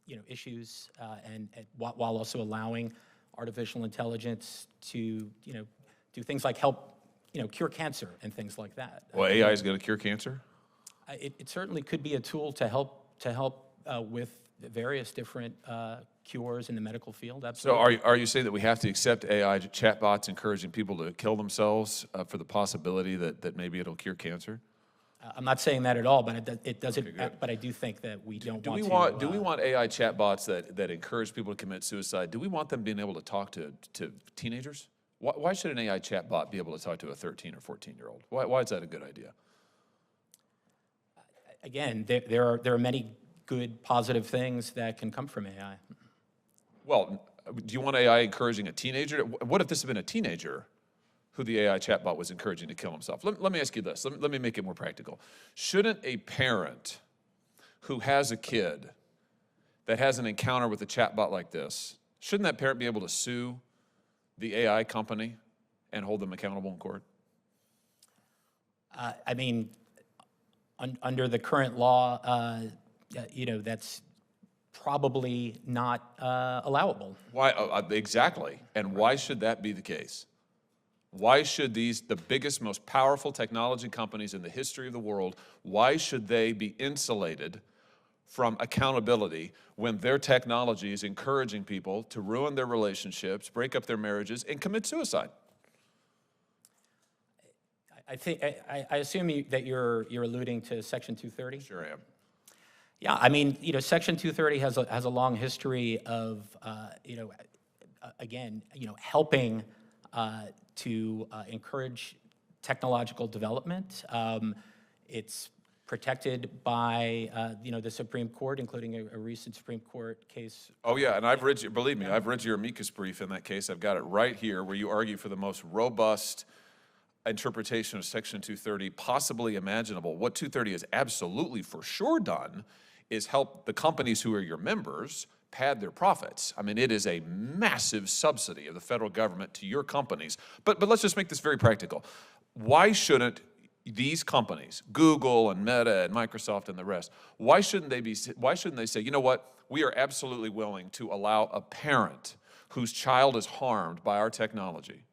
you know, issues and while also allowing artificial intelligence to, you know, do things like help, you know, cure cancer and things like that. Well, AI is going to cure cancer? It certainly could be a tool to help with various different cures in the medical field. Absolutely. So are you saying that we have to accept AI chatbots encouraging people to kill themselves for the possibility that maybe it'll cure cancer? I'm not saying that at all, but it doesn't. Okay, but I do think that we don't do want to. Do we want AI chatbots that encourage people to commit suicide? Do we want them being able to talk to teenagers? Why should an AI chatbot be able to talk to a 13 or 14-year-old? Why is that a good idea? Again, there are many good, positive things that can come from AI. Well, do you want AI encouraging a teenager? What if this had been a teenager who the AI chatbot was encouraging to kill himself? Let me ask you this. Let me make it more practical. Shouldn't a parent who has a kid that has an encounter with a chatbot like this, shouldn't that parent be able to sue the AI company and hold them accountable in court? I mean, under the current law, you know, that's probably not allowable. Why, exactly, and why should that be the case? Why should the biggest, most powerful technology companies in the history of the world, why should they be insulated from accountability when their technology is encouraging people to ruin their relationships, break up their marriages, and commit suicide? I assume that you're alluding to Section 230? Sure am. Yeah, I mean, Section 230 has a long history of, again, helping to encourage technological development. It's protected by, the Supreme Court, including a recent Supreme Court case. Oh, yeah, and I've read, believe me, I've read your amicus brief in that case. I've got it right here, where you argue for the most robust interpretation of Section 230 possibly imaginable. What 230 has absolutely for sure done is help the companies who are your members pad their profits. I mean, it is a massive subsidy of the federal government to your companies. But let's just make this very practical. Why shouldn't these companies, Google and Meta and Microsoft and the rest, why shouldn't they say, you know what, we are absolutely willing to allow a parent whose child is harmed by our technology,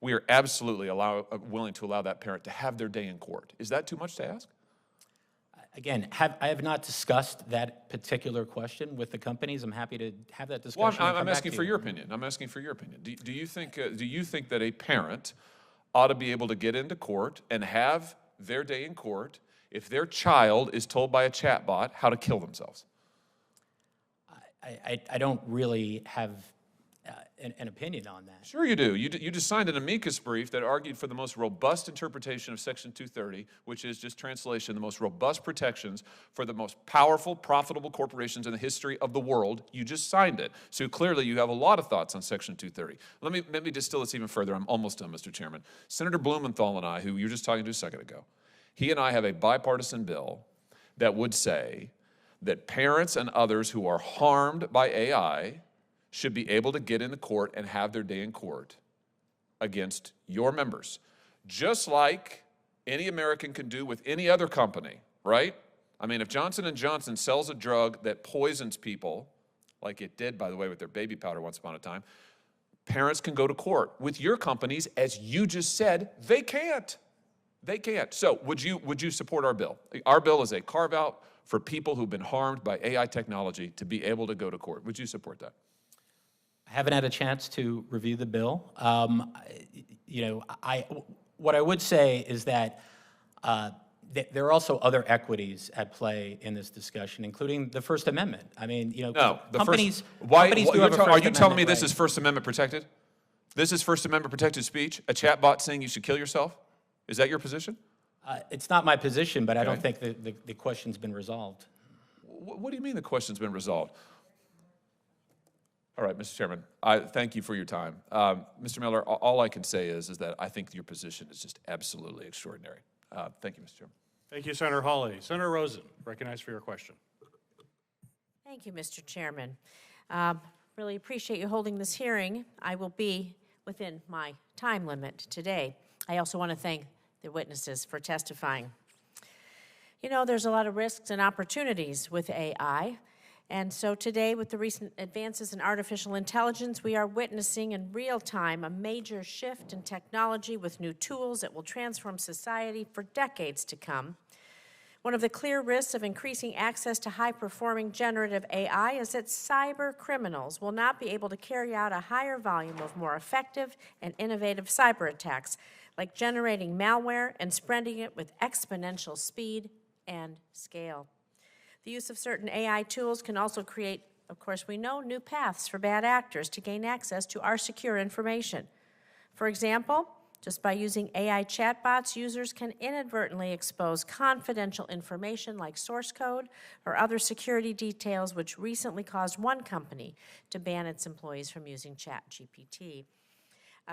we are absolutely willing to allow that parent to have their day in court. Is that too much to ask? Again, I have not discussed that particular question with the companies. I'm happy to have that discussion. Well, I'm asking for your opinion. I'm asking for your opinion. Do you think that a parent ought to be able to get into court and have their day in court if their child is told by a chatbot how to kill themselves? I don't really have an opinion on that. Sure you do. You just signed an amicus brief that argued for the most robust interpretation of Section 230, which is just translation, the most robust protections for the most powerful, profitable corporations in the history of the world. You just signed it. So clearly you have a lot of thoughts on Section 230. Let me distill this even further. I'm almost done, Mr. Chairman. Senator Blumenthal and I, who you were just talking to a second ago, he and I have a bipartisan bill that would say that parents and others who are harmed by AI should be able to get into court and have their day in court against your members. Just like any American can do with any other company, right? I mean, if Johnson & Johnson sells a drug that poisons people, like it did, by the way, with their baby powder once upon a time, parents can go to court. With your companies, as you just said, they can't. They can't. So would you support our bill? Our bill is a carve-out for people who've been harmed by AI technology to be able to go to court. Would you support that? I haven't had a chance to review the bill. What I would say is that there are also other equities at play in this discussion, including the First Amendment. I mean, No, companies do have a First are you telling me Amendment this right. is First Amendment protected? This is First Amendment protected speech? A chatbot saying you should kill yourself? Is that your position? It's not my position, but I don't Okay. think the question's been resolved. What do you mean the question's been resolved? All right, Mr. Chairman, I thank you for your time. Mr. Miller, all I can say is that I think your position is just absolutely extraordinary. Thank you, Mr. Chairman. Thank you, Senator Hawley. Senator Rosen, recognized for your question. Thank you, Mr. Chairman. Really appreciate you holding this hearing. I will be within my time limit today. I also want to thank the witnesses for testifying. There's a lot of risks and opportunities with AI. And so today, with the recent advances in artificial intelligence, we are witnessing in real time a major shift in technology with new tools that will transform society for decades to come. One of the clear risks of increasing access to high-performing generative AI is that cyber criminals will not be able to carry out a higher volume of more effective and innovative cyber attacks, like generating malware and spreading it with exponential speed and scale. The use of certain AI tools can also create, of course we know, new paths for bad actors to gain access to our secure information. For example, just by using AI chatbots, users can inadvertently expose confidential information like source code or other security details, which recently caused one company to ban its employees from using ChatGPT.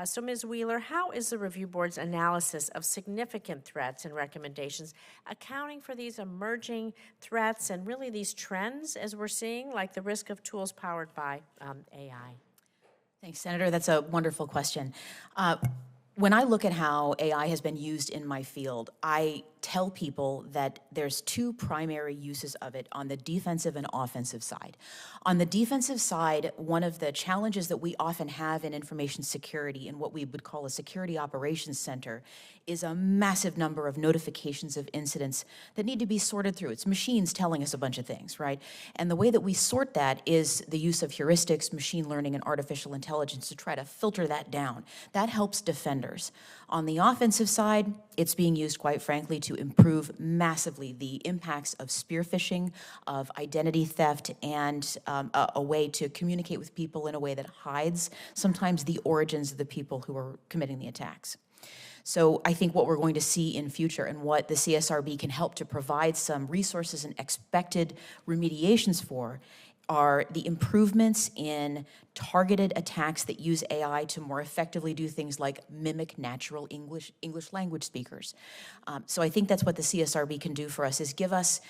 So, Ms. Wheeler, how is the Review Board's analysis of significant threats and recommendations accounting for these emerging threats and really these trends as we're seeing, like the risk of tools powered by AI? Thanks, Senator. That's a wonderful question. When I look at how AI has been used in my field, I tell people that there's two primary uses of it on the defensive and offensive side. On the defensive side, one of the challenges that we often have in information security in what we would call a security operations center is a massive number of notifications of incidents that need to be sorted through. It's machines telling us a bunch of things, right? And the way that we sort that is the use of heuristics, machine learning, and artificial intelligence to try to filter that down. That helps defenders. On the offensive side, it's being used, quite frankly, to improve massively the impacts of spear phishing, of identity theft, and a way to communicate with people in a way that hides sometimes the origins of the people who are committing the attacks. So I think what we're going to see in future and what the CSRB can help to provide some resources and expected remediations for are the improvements in targeted attacks that use AI to more effectively do things like mimic natural English language speakers. So I think that's what the CSRB can do for us, is give us,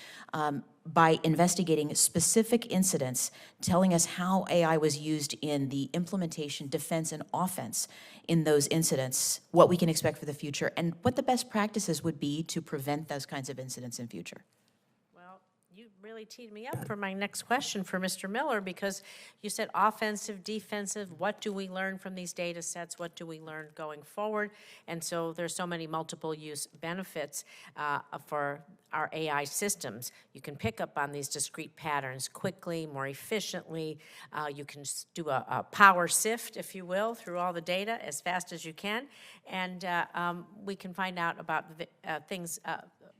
by investigating specific incidents, telling us how AI was used in the implementation, defense, and offense in those incidents, what we can expect for the future, and what the best practices would be to prevent those kinds of incidents in future. You really teed me up for my next question for Mr. Miller, because you said offensive, defensive, what do we learn from these data sets, what do we learn going forward? And so there's so many multiple use benefits for our AI systems. You can pick up on these discrete patterns quickly, more efficiently. You can do a power sift, if you will, through all the data as fast as you can. And we can find out about things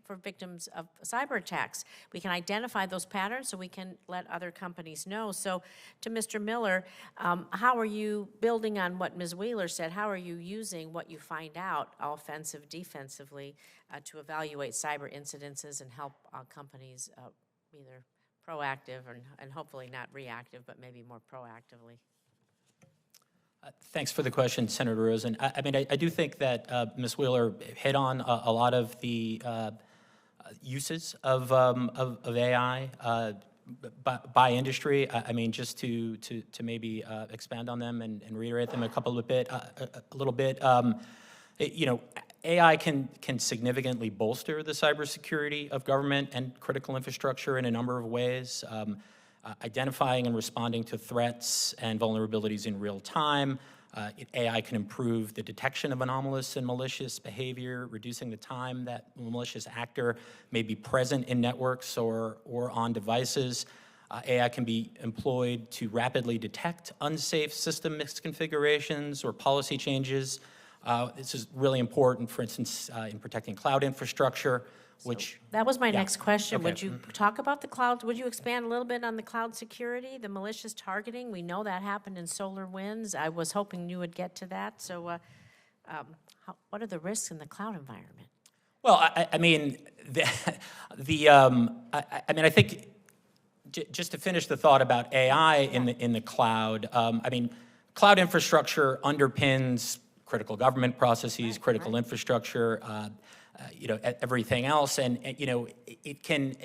for victims of cyber attacks. We can identify those patterns so we can let other companies know. So to Mr. Miller, how are you building on what Ms. Wheeler said? How are you using what you find out, offensive, defensively, to evaluate cyber incidences and help companies either proactive and hopefully not reactive, but maybe more proactively? Thanks for the question, Senator Rosen. I mean, I do think that Ms. Wheeler hit on a lot of the uses of AI by industry. I mean, just to maybe expand on them and reiterate them a little bit. You know, AI can significantly bolster the cybersecurity of government and critical infrastructure in a number of ways. Identifying and responding to threats and vulnerabilities in real time. AI can improve the detection of anomalous and malicious behavior, reducing the time that a malicious actor may be present in networks or on devices. AI can be employed to rapidly detect unsafe system misconfigurations or policy changes. This is really important, for instance, in protecting cloud infrastructure, which... That was my next question. Okay. Would you talk about the cloud? Would you expand a little bit on the cloud security, the malicious targeting? We know that happened in SolarWinds. I was hoping you would get to that. So what are the risks in the cloud environment? Well, I mean, I think just to finish the thought about AI in the cloud, I mean, cloud infrastructure underpins critical government processes, critical infrastructure, you know, everything else, and you know, you can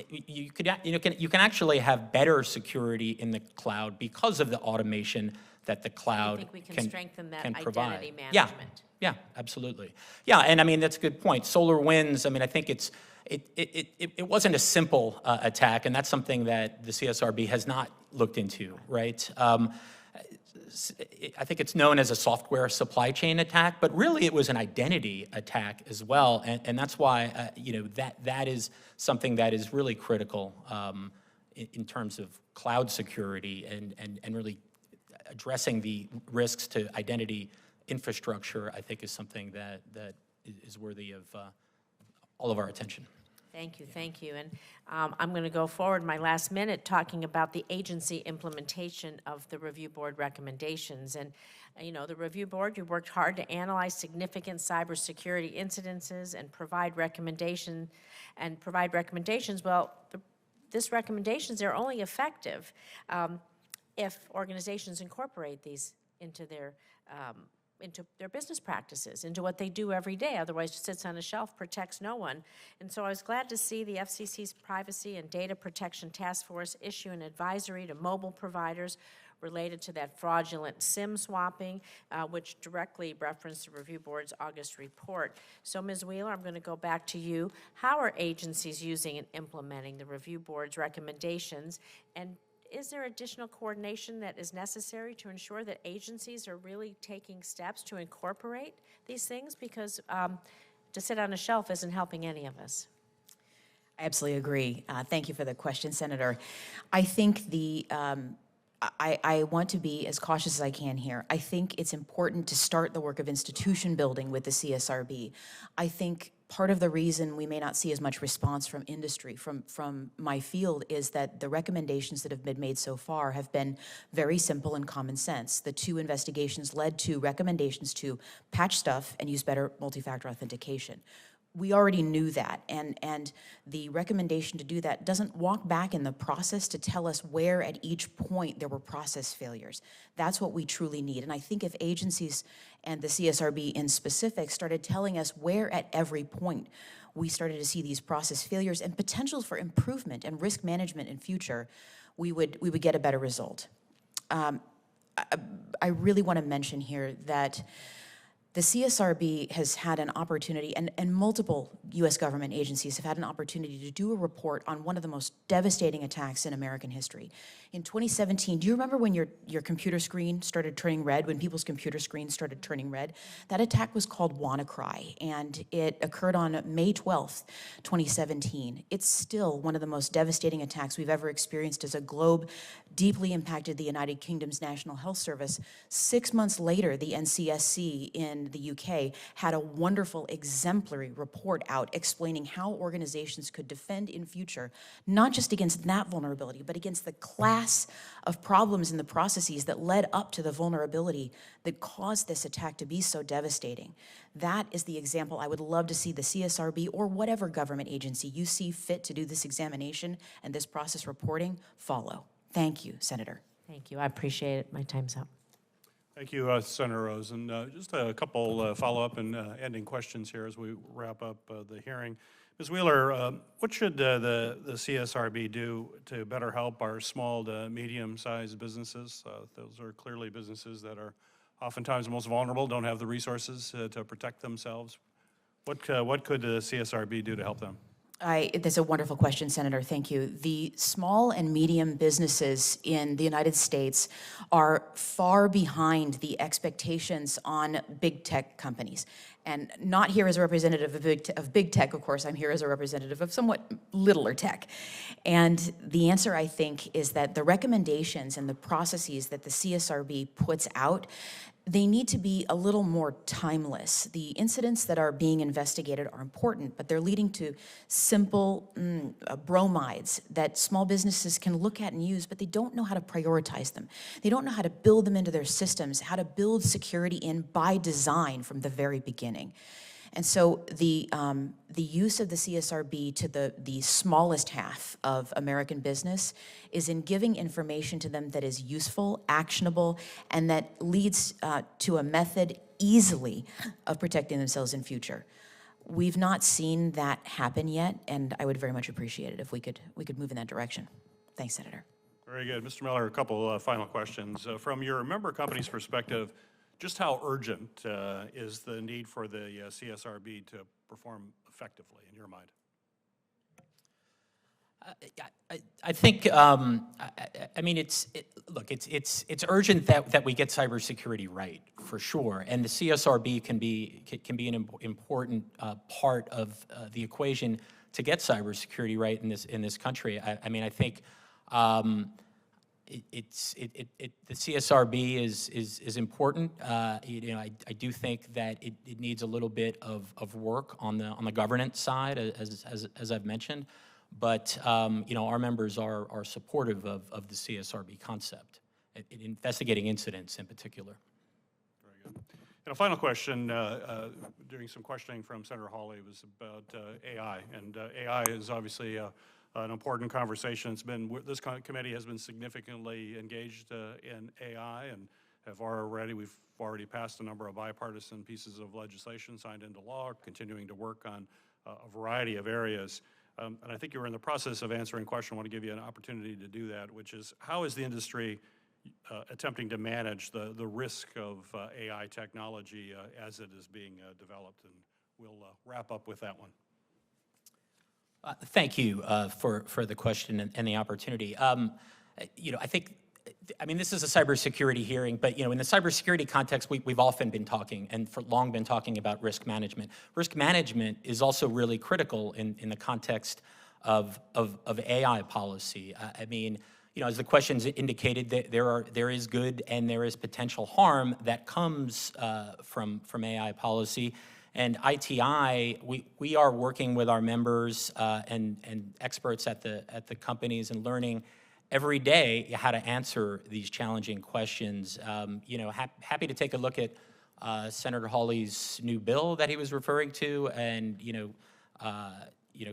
actually have better security in the cloud because of the automation that the cloud I think we can strengthen that provide. identity management. Yeah, absolutely. Yeah, and I mean, that's a good point. SolarWinds, I mean, I think it wasn't a simple attack, and that's something that the CSRB has not looked into, right? I think it's known as a software supply chain attack, but really it was an identity attack as well, and that's why you know, that is something that is really critical in terms of cloud security and really addressing the risks to identity infrastructure. I think is something that is worthy of all of our attention. Thank you. And I'm going to go forward my last minute talking about the agency implementation of the review board recommendations. And you know, the review board, you worked hard to analyze significant cybersecurity incidences and provide recommendations. Well, these recommendations are only effective if organizations incorporate these into their into their business practices, into what they do every day. Otherwise, it sits on a shelf, protects no one. And so I was glad to see the FCC's Privacy and Data Protection Task Force issue an advisory to mobile providers related to that fraudulent SIM swapping, which directly referenced the Review Board's August report. So, Ms. Wheeler, I'm going to go back to you. How are agencies using and implementing the Review Board's recommendations, and is there additional coordination that is necessary to ensure that agencies are really taking steps to incorporate these things? Because to sit on a shelf isn't helping any of us. I absolutely agree. Thank you for the question, Senator. I think I want to be as cautious as I can here. I think it's important to start the work of institution building with the CSRB. I think part of the reason we may not see as much response from industry, from my field, is that the recommendations that have been made so far have been very simple and common sense. The 2 investigations led to recommendations to patch stuff and use better multi-factor authentication. We already knew that, and the recommendation to do that doesn't walk back in the process to tell us where at each point there were process failures. That's what we truly need. And I think if agencies and the CSRB in specific started telling us where at every point we started to see these process failures and potentials for improvement and risk management in future, we would get a better result. I really want to mention here that the CSRB has had an opportunity, and multiple U.S. government agencies have had an opportunity to do a report on one of the most devastating attacks in American history. In 2017, do you remember when your computer screen started turning red, when people's computer screens started turning red? That attack was called WannaCry, and it occurred on May 12th, 2017. It's still one of the most devastating attacks we've ever experienced as a globe, deeply impacted the United Kingdom's National Health Service. 6 months later, the NCSC in the UK had a wonderful exemplary report out explaining how organizations could defend in future, not just against that vulnerability, but against the class of problems in the processes that led up to the vulnerability that caused this attack to be so devastating. That is the example I would love to see the CSRB or whatever government agency you see fit to do this examination and this process reporting follow. Thank you, Senator. Thank you. I appreciate it. My time's up. Thank you, Senator Rose. And just a couple follow-up and ending questions here as we wrap up the hearing. Ms. Wheeler, what should the CSRB do to better help our small to medium-sized businesses? Those are clearly businesses that are oftentimes the most vulnerable, don't have the resources to protect themselves. What could the CSRB do to help them? That's a wonderful question, Senator. Thank you. The small and medium businesses in the United States are far behind the expectations on big tech companies. And not here as a representative of big tech, of course. I'm here as a representative of somewhat littler tech. And the answer, I think, is that the recommendations and the processes that the CSRB puts out, they need to be a little more timeless. The incidents that are being investigated are important, but they're leading to simple bromides that small businesses can look at and use, but they don't know how to prioritize them. They don't know how to build them into their systems, how to build security in by design from the very beginning. And so the use of the CSRB to the smallest half of American business is in giving information to them that is useful, actionable, and that leads to a method easily of protecting themselves in future. We've not seen that happen yet, and I would very much appreciate it if we could move in that direction. Thanks, Senator. Very good. Mr. Miller, a couple final questions. From your member company's perspective, just how urgent is the need for the CSRB to perform effectively in your mind? I think, I mean, it's urgent that we get cybersecurity right, for sure. And the CSRB can be an important part of the equation to get cybersecurity right in this country. I mean, I think the CSRB is important. You know, I do think that it needs a little bit of work on the governance side, as I've mentioned. But you know, our members are supportive of the CSRB concept, in investigating incidents in particular. Very good. And a final question, doing some questioning from Senator Hawley, was about AI. And AI is obviously an important conversation. This committee has been significantly engaged in AI and we've already passed a number of bipartisan pieces of legislation signed into law, continuing to work on a variety of areas. And I think you were in the process of answering a question. I want to give you an opportunity to do that, which is how is the industry attempting to manage the risk of AI technology as it is being developed? And we'll wrap up with that one. Thank you for the question and the opportunity. I mean, this is a cybersecurity hearing, but in the cybersecurity context, we've often been talking and for long been talking about risk management. Risk management is also really critical in the context of AI policy. I mean, as the questions indicated, there is good and there is potential harm that comes from AI policy. And ITI, we are working with our members and experts at the companies and learning every day how to answer these challenging questions. Happy to take a look at Senator Hawley's new bill that he was referring to, and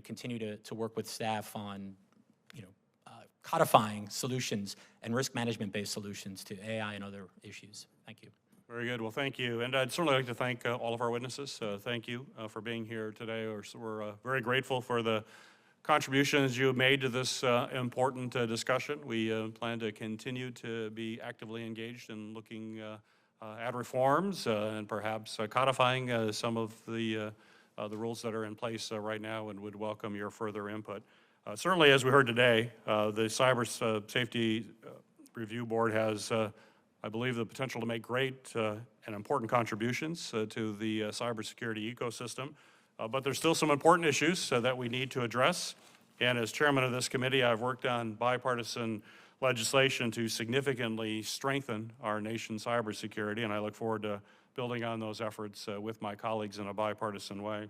continue to work with staff on codifying solutions and risk management-based solutions to AI and other issues. Thank you. Very good. Well, thank you. And I'd certainly like to thank all of our witnesses. Thank you for being here today. We're very grateful for the contributions you have made to this important discussion. We plan to continue to be actively engaged in looking at reforms and perhaps codifying some of the rules that are in place right now, and would welcome your further input. Certainly, as we heard today, the Cyber Safety Review Board has, I believe, the potential to make great and important contributions to the cybersecurity ecosystem. But there's still some important issues that we need to address. And as chairman of this committee, I've worked on bipartisan legislation to significantly strengthen our nation's cybersecurity, and I look forward to building on those efforts with my colleagues in a bipartisan way.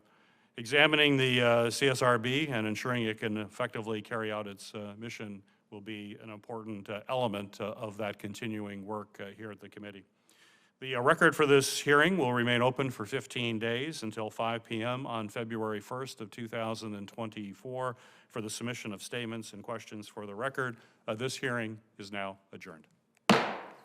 Examining the CSRB and ensuring it can effectively carry out its mission will be an important element of that continuing work here at the committee. The record for this hearing will remain open for 15 days until 5 p.m. on February 1st of 2024 for the submission of statements and questions for the record. This hearing is now adjourned.